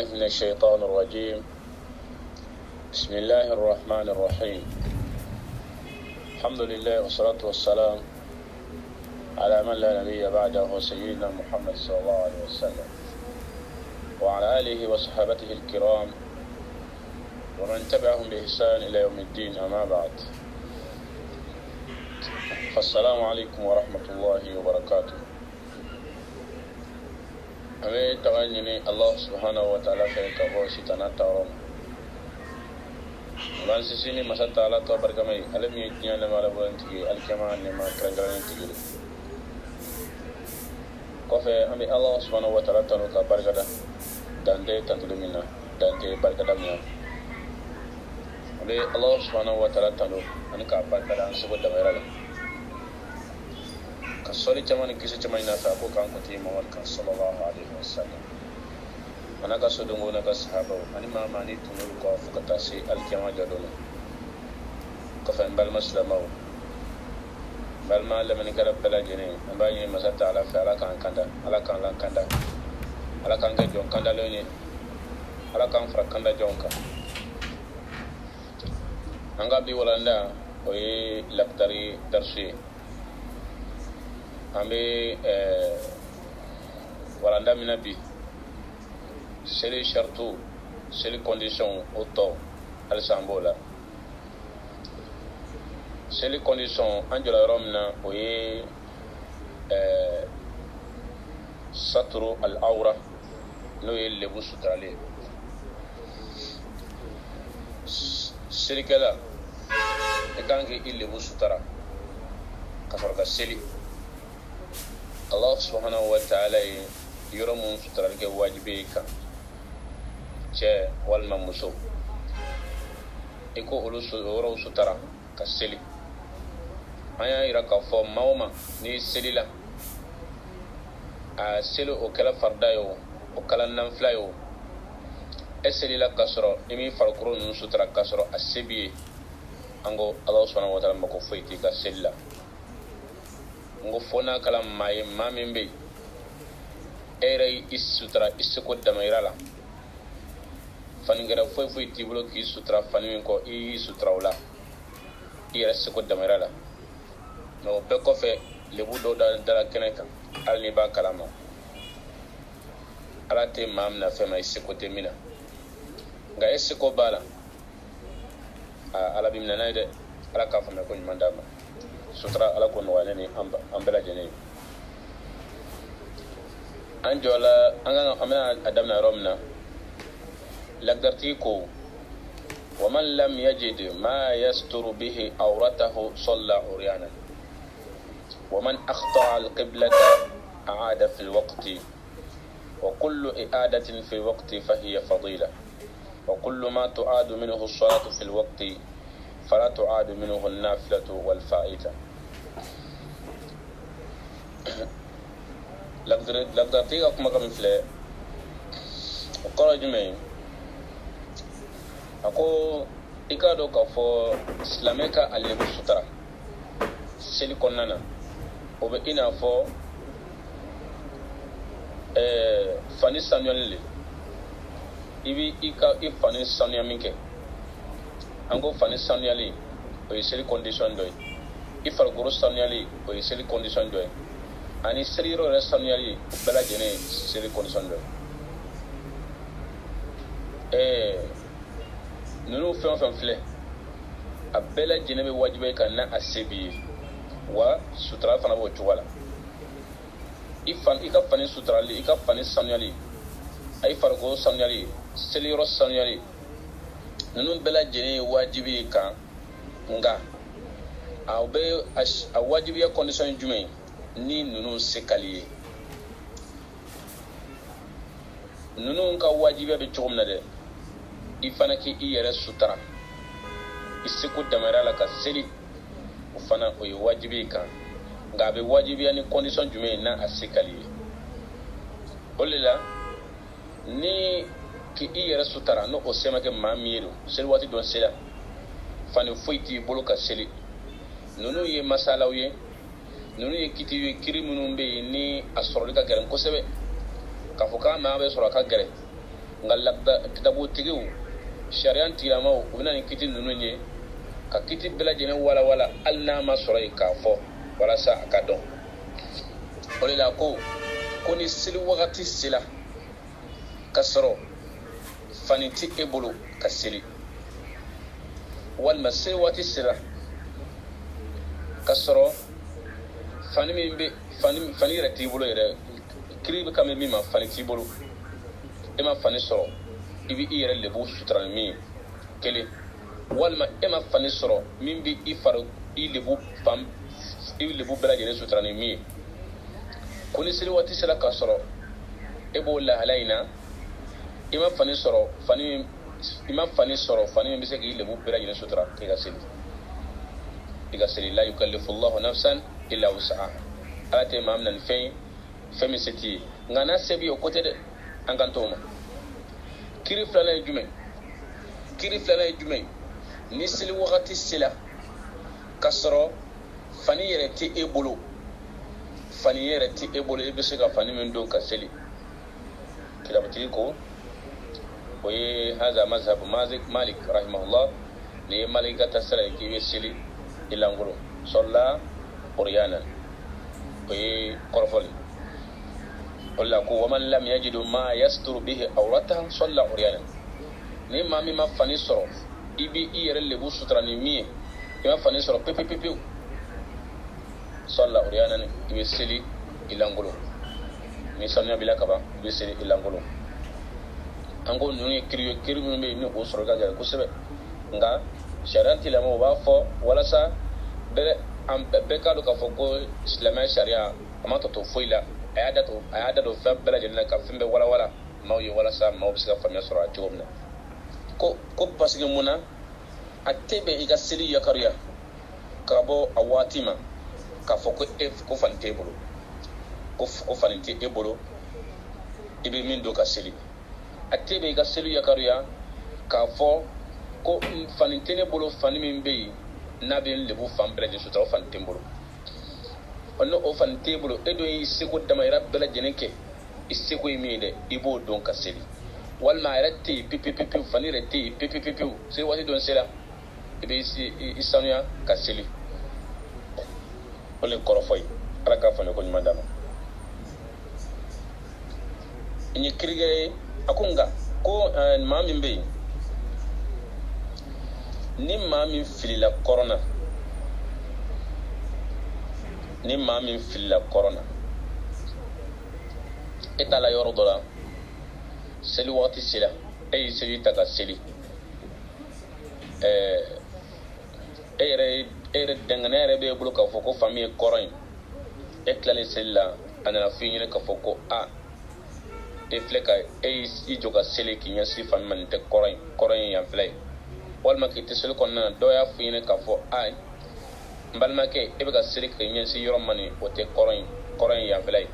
بالله من الشيطان الرجيم. بسم الله الرحمن الرحيم. الحمد لله والصلاة والسلام على من لا نبي بعده سيدنا محمد صلى الله عليه وسلم وعلى آله وصحابته الكرام ومن تبعهم بإحسان إلى يوم الدين. أما بعد، فالسلام عليكم ورحمة الله وبركاته. أمي تغنيني الله سبحانه وتعالى في كفو ستنا تارون من سيسيني مسات تعالى توبر كمي ألم يجني لما لبولنتي الكمان لما كرنجرنتي كوفي أمي الله سبحانه وتعالى تنو كبركة دانتي تنتلمينا دانتي بركة ميا أمي الله سبحانه وتعالى تنو أنك بركة دان سبود دميرا kasoli jamani kisi jamani na fa ko kan ko ti Muhammad kan sallallahu alaihi wasallam ana ka so dungo na ka sahaba ani ma mani tunul ko fukata si alkiyama jadono ko fa bal maslama bal ma lam ni kala bala jene amba ni masata ala fa ala kan kanda ala kan lan kanda ala kan ga jon kanda lo ni ala kan fra kanda jonka anga bi walanda o yi labtari darsi ambe walanda mina bi c'est les chartou c'est les conditions auto al sambola c'est les conditions angela romna oye satru al awra no yelle busutrale c'est kala e kangi ille busutara kasarga seli Allah subhanahu wa ta'ala yoromun sutural ke wajibi kan ce walma muso iko ulusu oro sutara ka seli aya ira ka fo mawma ni selila a selu o kala fardayo o kala nan flayo eselila kasro imi farkuru nun sutura kasro asebi ango Allah subhanahu wa ta'ala mako foyti ka selila ngo fona kala maye mamembe eray isutra isuko damairala faningara foi tibulo ki sutra fanin ko sutra wala ira isuko damairala no be ko fe lebu do dala keneka alni ba kalama alate mamna fe mai isuko temina nga isuko bala ala bimna naide ala ka fa me ko mandama sutra ala ko no waleni ambela jeni anjola anga amana adamna romna lagdartiko ومن لم يجد ما يستر به عورته صلى عريانا ومن أخطأ القبلة أعاد في الوقت وكل إعادة في الوقت فهي فضيلة وكل ما تعاد منه الصلاة في الوقت فلا تعاد منه النافلة والفائتة. لقدرتي أكما كم فلي وقال جمعي أكو إكادو كفو إسلاميكا اللي بسطرة سيليكون نانا وبإنا فو فاني سانيون لي إبي إكا إفاني سانيون ميكي ango fani sanuali o yeseli condition doy ifal guru sanuali o yeseli condition doy ani seriro re sanuali bela jene seli condition doy nunu fen fle a bela jene be wajibe kan na asebi wa sutra fana bo chwala ifan ika fani sutrali ika fani sanuali ay fargo sanuali seliro sanuali nunu bela jene wajibi kan nga a wajibi condition jume ni nunu sekaliye nunu ka wajibi be chomna de ifana ki iyere sutra isiku damara la ka seli ufana o wajibi kan nga be wajibi ni condition jume na asekaliye olila ni ki iyere sutara no o sema ke mamiru sel wati don sela fani foiti bolo ka seli nunu ye masalaw ye nunu ye kiti kiri munun be ni asoroli ka garen ko sebe ka foka ma be soro ka gare ngalabda kitabu tigiu sharian tirama ubina ni kiti nunu nye ka kiti bela jene wala alna ma soro ikafo wala sa akadon ole la ko ni sili wakati sila kasoro faniti ebulu kasili wal masir wati sila kasoro fani mimbe fani rati bulu yere kiribe kame mima fani tibulu ema fani soro ibi iyere lebu sutra mi kele walma ema fani soro mimbi ifaru ilebu fam ilebu bela jene sutra ni mi kuni sili wati sila kasoro ebo la halaina ima fani soro fani mimbi se ki lebu bela jene sutra iga sili la yukallifu Allahu nafsan illa wus'aha ate mamnan femi seti ngana sebi o côté de angantoma kiri flana jume ni sili wakati sila kasoro fani yere ti ebolo ebe se ka fani min don ka seli kilabati ko oye haza mazhab malik rahimahullah ni malika tasala ki be seli ilangolo solla uryanan oye korfoli wala ko waman lam yajidu ma yasturu bihi awratahu solla uryanan ni mami ma fani soro ibi iyere lebu sutra ni mi ima fani soro pepe solla uryanan ibe seli ilangolo ni sanya bila kaba ibe seli ilangolo ango nuni kiriyo me ni o soro ga ko sebe nga sharanti la mo ba fo wala sa bere am beka do ka fo ko islamai sharia amato to foila ayada do fa bela jenna ka fimbe wala mawye wala sa maw bisa famia soro atobna ko pasige muna atebe iga seli yakariya kabo awatima ka fo ko ko fante bolo ko fanite ebolo ibe min do ka seli atebe iga seli yakariya ka fo ko fanite bolo fani min be naben lebu fambele de sutra fanite bolo onno o fanite bolo edo yi sego damaira bela jenenke isego imide ibo don ka seli walma irati pipi fani reti pipi se wati don sela ibe isanuya ka seli ole korofoy ala ka fane ko nyuma dama inyi kirige akunga ko mamin be ni mamin filila corona etala yoro dola seli wati sila seli taka seli ere dengane be bulu ka foko famille corin etlale sella anana finyele ka foko fleka i joga seli kinya si famille te corin ya play walma ki tesel konna do ya finyele ka fo mbalma ke ebe ka seli kinya si yoro mani o te corin ya play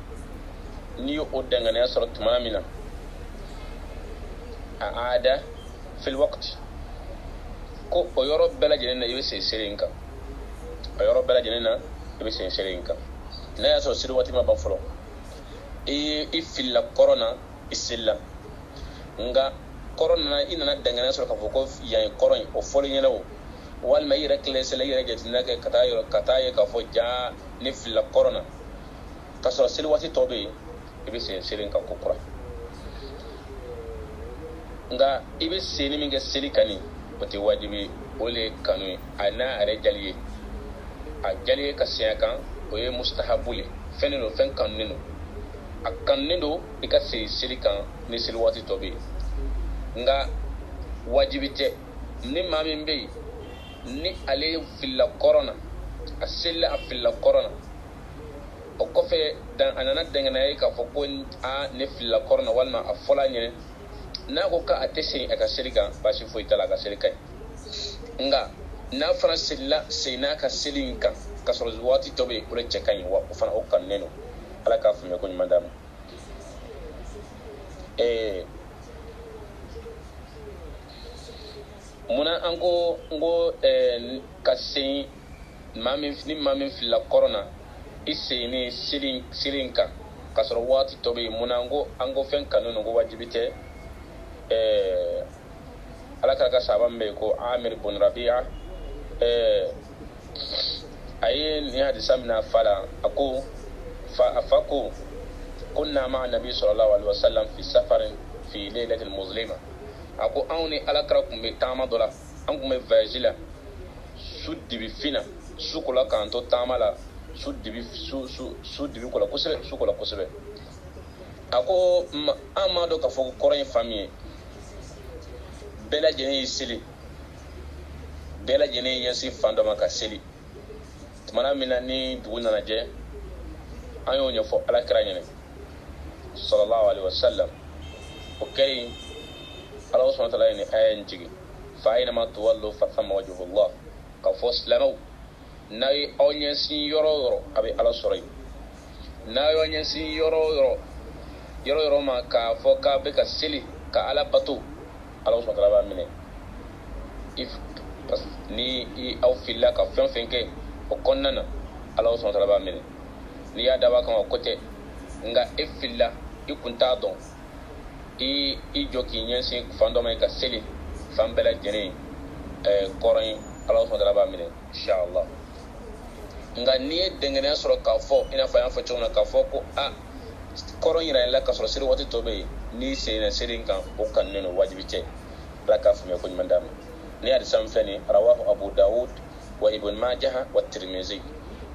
ni o dengane asoro tumamina aada fil waqt ko o yoro bela jenena ibe se selinka na ya so siri wati ma bafolo i filla corona isilla nga corona ina na dangana so ka foko ya corona o folo nyela o wal mai reckless la yere jetina ke kataye ka fo ja ni filla corona ka so siri wati tobe ibe se selinka ko kura nga ibe se ni minga selikani wote wajibi ole kanu ana are jaliye a jaliye ka siyakan o ye mustahabule feneno fen kanneno a kanneno ika se silikan ni sili wati tobe nga wajibite ni mamin be ni ale filla corona a silla a filla corona o kofe dan anana dengana ka fo ko ne filla corona walma a fola nyene na ko ka atese aka silikan bashi fo itala ka silikan nga na fana silla sina ka silinka ka so wati tobe ure chekan wa fana o kan neno ala ka fume ko madam muna ango ka sein mamin fila corona isini silinka ka so wati tobe muna ango fen kanunu go wajibite ala kala sahaban be ko Amir ibn Rabi'a aye ni hadisa mina fala ako afako kunna ma'a nabi sallallahu alaihi wasallam fi safarin fi laylatil muslima ako awni ala kala kumbe tama dola an kumbe vajila suddibi fina sukula kanto tamala suddibi kola kusebe ako amado ka fo koren famille bela jene sili bela jene yasi fandoma ka sili tumana mina ni duguna na je ayo nya fo ala kranyene sallallahu alaihi wasallam okay Allah subhanahu wa ta'ala ni ayan jigi fa aina ma tuwallu fa thamma wajhullah ka fo slamo nay onyen sin yoro abi ala soray nay onyen sin yoro ma ka fo ka be ka sili ka ala batu Allah subhanahu wa ta'ala mine if ni aw filla ka fenke o konnana Allah subhanahu wa ta'ala mine ni ya daba kan kote nga ifilla ikunta don i joki nyensi fando mai ka seli fambela jene korin Allah subhanahu wa ta'ala mine inshallah nga ni dengene soro ka fo ina fa yan fo chona ka fo ko koron yira la ka soro siri wati tobe ni seyna sirin kan o kan neno wajibi ce la ka fu me ko mandam ni ad samfani rawahu Abu Dawud wa Ibn Majah wa Tirmidhi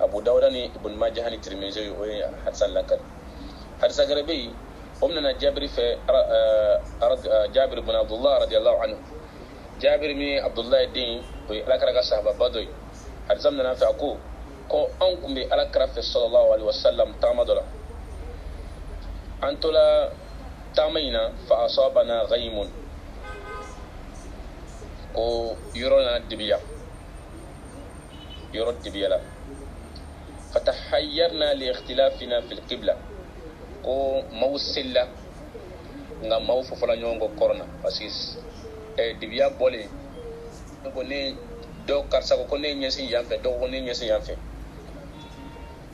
Abu Dawud ni Ibn Majah ni Tirmidhi o hasan lakal hadisa garabi umna Jabir fa Jabir ibn Abdullah radiyallahu anhu Jabir mi Abdullah din o alakara ka sahaba badoy hadisa na fa ko an kumbe alakara fa sallallahu alaihi wasallam tamadola antola tamayna fa asabana ghaymun ko yurona dibiya la fatahayyarna li ikhtilafina fil qibla ko mawsilla nga mawfu fala nyongo korona pasis dibiya bole ko ne do karsa ko ne nyesi yamfe do ko ne nyesi yamfe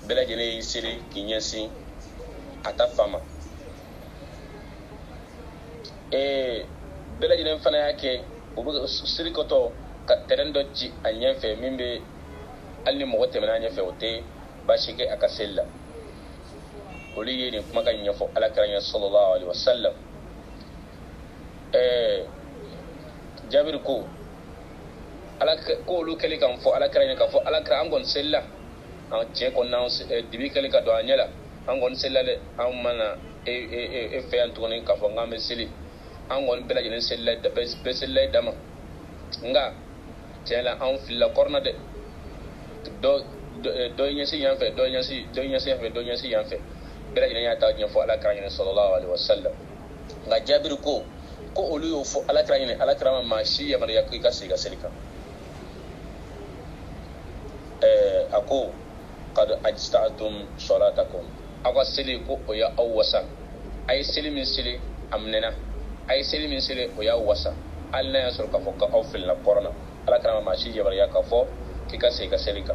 bela jene siri kinyesi atafama bela jene fana yake ubu siri koto ka terendo ci anyefe mimbe alni mo wote mena anyefe wote bashike akasella oli yeni kuma kan nyafo alakaranya sallallahu alaihi wasallam Jabir ko alaka ko lu kele kan fo alakaranya ka fo alakara angon sella an che ko na dibi kele ka do anyela angon sella le an mana fe antoni ka fo ngame sili angon bela jenen sella da be sella dama nga tela an filla korna de do nyasi yanfe do nyasi yanfe bela jenen ya ta nyafo alakaranya sallallahu alaihi wasallam nga Jabir ko olu yo fo alakarama mashi ya mariya ka siga selika ako qad ajta'tum salatakum awa sili ko o ya awasa ay sili min sili amnena ay sili min sili o ya wasa alla ya sur ka fo ka awfil la corona alakarama mashi ya mariya ka fo kika siga selika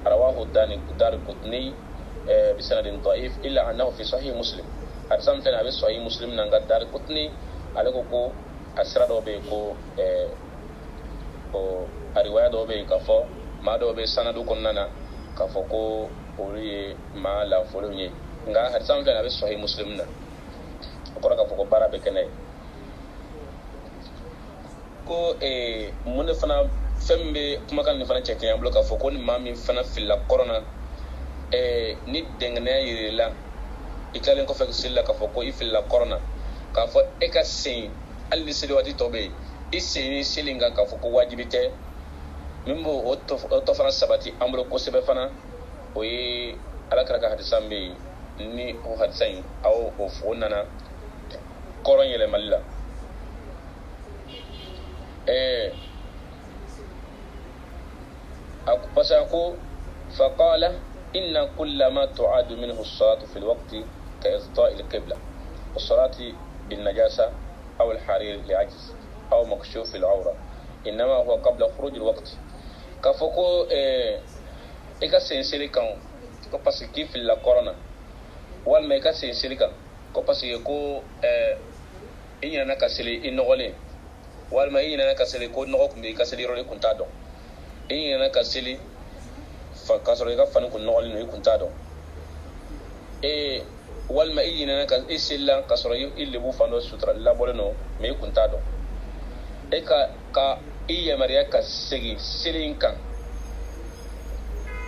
rawahu dar qutni bisanadin da'if illa annahu fi sahih muslim arsam tan abi sahih muslim nanga dar qutni aleko ko asra do be ko o ariwaya do be ka fo ma do be sanadu konnana ka fo ko ori ma la folo nye nga hadisam tan abi sahih muslim na ko ka fo ko bara be kenay ko mun fana fembe kuma kan ni fana cheke yam bloka fo ko ni mami fana filla corona ni dengne yirila ikalen ko fek silla ka fo ko ifilla corona ka fo ka sin alli sili wati tobe isini silinga ka fo ko wajibite mimbo o fana sabati amro ko sebe fana o yi alakara ka hadisambe ni o hadisan aw o fo nana koron yele malla akpasako faqala inna kullama tu'adu minhu as-salatu fi al-waqti ka iqta'i al-qibla was-salati بالنجاسة أو الحرير لعجز أو مكشوف العورة إنما هو قبل خروج الوقت كفوكو إيكا سينسيلي كان كوباسي كيف لا كورونا والما إيكا سينسيلي كان كوباسي يكو ina ka seli inogole walma ina ka seli ko nogo kumbe ka seli role kuntado ina ka seli fa ka soro ka fanu kun nogole no kuntado walma ina ka isilla ka soro ille bu fando sutra la boleno me kuntado ka iya maria ka segi selin kan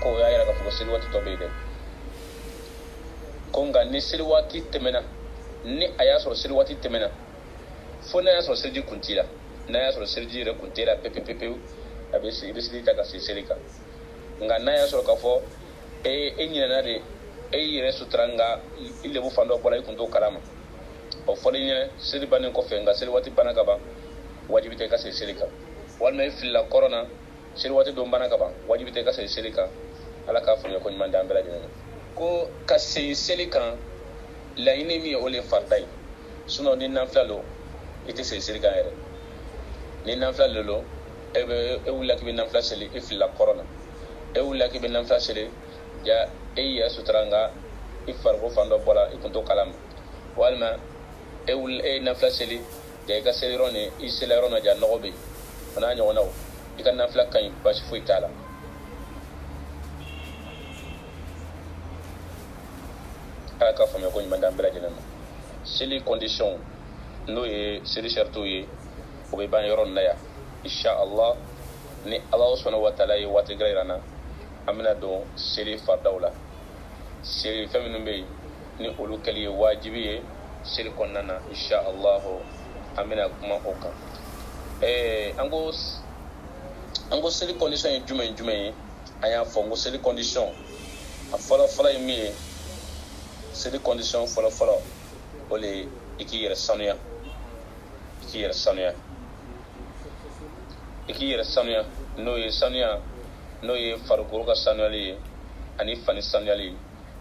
ko ya yara ka fugo seli wati to be de ko nga ni seli wati temena ni aya soro seli wati temena fo na ya soro seli kuntila na ya soro seli re kuntila pepepepe abesi ibisi ta ka seli ka nga na ya soro ka fo nyina na de yere sutranga ille bu fando bola ikunto kalama o fo nyina seli banen ko fe nga seli wati bana ka ba wajibi te ka seli ka walma filla corona seli wati do bana ka ba wajibi te ka seli ka ala ka funya ko nyman da ambela jina ko ka seli kan la inemi o le fartai suno ni nanflalo ite seli kan ere ni nanflalo lo wula ki be nanfla seli filla corona wula ki be nanfla seli ya ya sutranga ifargo fando bola ikunto kalam walma nanfla seli de ka seli rone isela rona ja nogobe ona nyona o ikan nanfla kan bashi fu itala ala ka fami ko nyimanda mbela jina seli condition no ye seli shartu ye o be ban yoron na ya insha Allah ni Allah subhanahu wa ta'ala ye wati gairana amina do seli fardawla seli faminu be ni olu kali wajibi ye seli konnana insha Allah amina kuma oka ango seli condition ye jume aya fongo seli condition a fala mi seli condition fala ole iki yere sanuya no ye farukuru ka sanuyali ani fani sanuyali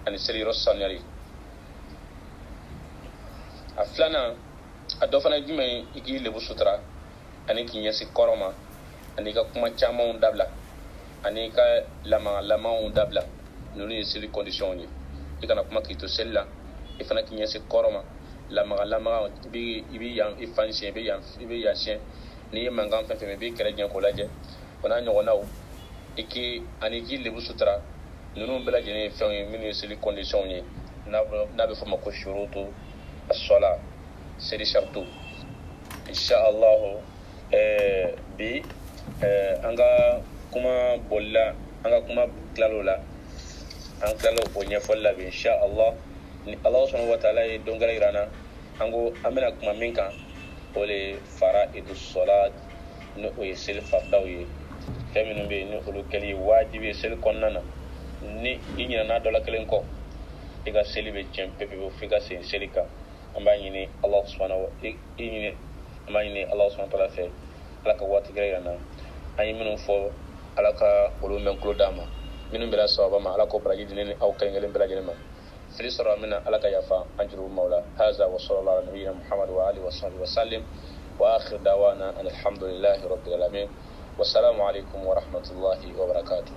ani seliro sanuyali a filana a dɔ fana jumɛn i k'i lebu sutura ani k'i ɲɛsi kɔrɔma ani ka kuma camanw dabila ani ka lamaw dabila ninnu ye seli condition ye i kana kuma k'i to seli la i fana k'i ɲɛsi kɔrɔma lamaga i bɛ yan i fan siɲɛ i bɛ yan siɲɛ n'i ye mankan fɛn fɛn i b'i kɛrɛ jɛ k'o lajɛ o n'a ɲɔgɔnnaw ani k'i lebu sutura ninnu bɛɛ lajɛlen ye fɛnw ye minnu ye seli condition ye n'a bɛ fɔ o ma ko shurutu as-salat seli shartu insha Allah bi an ka kuma bolila an ka kuma kilalo la an kilalo o ɲɛfɔli la bi insha Allah ni Allah subhanahu wa ta'ala ye dɔnkɛla yirana an ko an bɛna kuma min kan o le faraidu salat ni o ye seli fardaw ye fɛn minnu bɛ yen ni olu kɛli wajibi ye seli kɔnɔna na ni i ɲinɛna dɔ la kelen kɔ i ka seli bɛ tiɲɛ pepewu f'i ka segin seli kan an b'a ɲini Allah subhanahu wa ta'ala fɛ ala ka waati gɛrɛ yirana an ye minnu fɔ ala ka olu mɛn tulo d'a ma minnu bɛra sababa ma ala ko baraji di ne ni aw kelen kelen bɛɛ lajɛlen ma fili sɔrɔ min na ala ka yafa an juruw mawla haza wa sallallahu ala nabiyyina muhammad wa alihi wa sahbihi wa sallim wa akhir dawana alhamdulillahi rabbil alamin wassalamu alaikum wa rahmatullahi wa barakatuh.